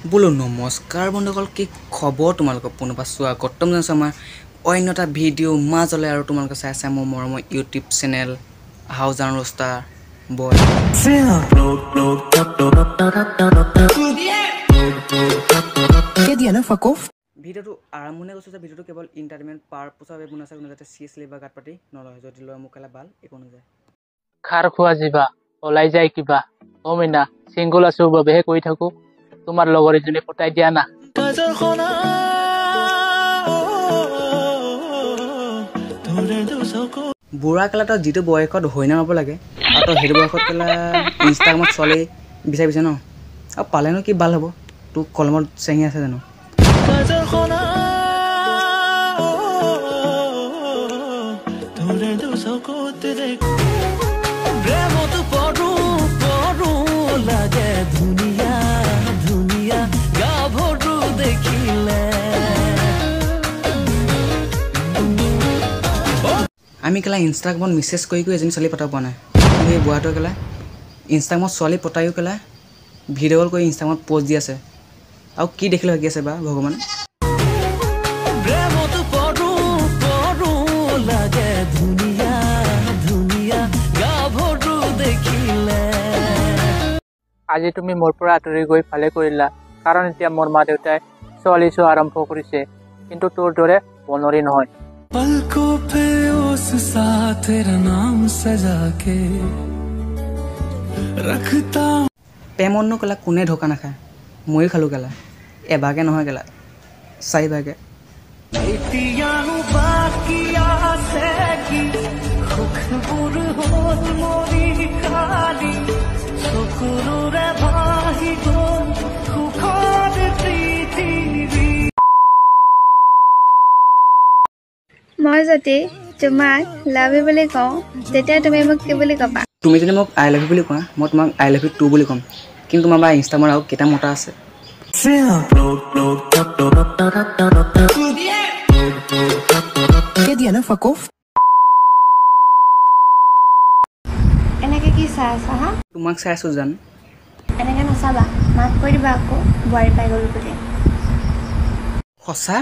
बोलो नमस्कार बंधुসকল কি খবৰ তোমালোকৰ পুনৰবাৰ স্বাগতম জনাইছো আমাৰ অন্য এটা ভিডিও মাজলে আৰু তোমালোকে চাই আছে মোৰ মৰমৰ ইউটিউব চেনেল হাউজান ৰস্তা বয় কে দিয়া না ফাক অফ ভিডিওটো আৰম্ভণি কৰিছো যে ভিডিওটো কেৱল এন্টাৰটেইনমেন্ট পাৰপছৰ বাবে বনাইছে কোনো যাতে সিৰিয়াসলি বা গাত পাতি নলয় যদি লয় মুকালা বাল একো নযায় খাৰ খোৱা জিবা ওলাই যায় কিবা ও মিনা সিঙ্গল আছো বাবেহে কৈ থাকো তোমার লগৰ এজনী পটাই দিয়া না বুঢ়া কালাটো যিটো বয়সত হৈ নামাব লাগে আৰু সেইটো বয়সত কেলা ইনষ্টাগ্ৰামত চলে বিচাৰিছে ন আৰু পালেনো কি ভাল হ'ব তোক কলমত চেঙি আছে জানো আমি কেলা ইনষ্টাগ্ৰামত মেছেজ কৰি এজনী ছোৱালী পতাব পৰা নাই কিন্তু এই বুঢ়াটোৱে কেলা ইনষ্টাগ্ৰামত ছোৱালী পতায়ো কেলা ভিডিঅ' কল কৰি ইনষ্টাগ্ৰামত পষ্ট দি আছে আৰু কি দেখিলে ভাগি আছে বা ভগৱান আজি তুমি মোৰ পৰা আঁতৰি গৈ ভালে কৰিলা কাৰণ এতিয়া মোৰ মা দেউতাই ছোৱালী চোৱা আৰম্ভ কৰিছে কিন্তু তোৰ দৰে বনৰী নহয় पलकों पे उस सा तेरा नाम सजा के रखता প্ৰেমনো কেলা কোনে ঢোকা নাখায় ময়ো খালোঁ কেলা এবাগে নহয় কেলা চাৰিবাগে মই যদি তোমাক লাভ ইউ বুলি কওঁ তেতিয়া তুমি মোক কি বুলি ক'বা তুমি যদি মোক আই লাভ ইউ বুলি কোৱা মই তোমাক আই লাভ ইউ টু বুলি ক'ম কিন্তু তোমাৰ বা ইনষ্টাগ্ৰামত আৰু কেইটা মতা আছে এনেকৈ কি চাই আছা হা তোমাক চাই আছোঁ জান এনেকৈ নাচাবা মাক কৈ দিবা আকৌ বোৱাৰী পাই গ'লো বুলি সঁচা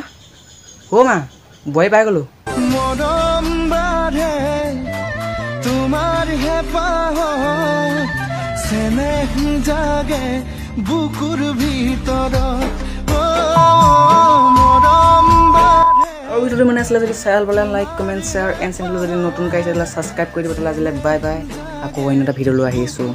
অ' মা বোৱাৰী পাই গ'লো মৰম বাঢ়ে তোমাৰ হেঁপাহ চেনেহ জাগে বুকুৰ ভিতৰত মৰম বাঢ়ে আৰু ভিডিঅ'টো মানে আছিলে যদি চাই ভাল পালে লাইক কমেণ্ট শ্বেয়াৰ এণ্ড চেনেলটো যদি নতুনকৈ আহিছে ছাবস্ক্ৰাইব কৰি দিব তেতিয়াহ'লে আজিলৈ বাই বাই আকৌ অন্য এটা ভিডিঅ' লৈ আহি আছোঁ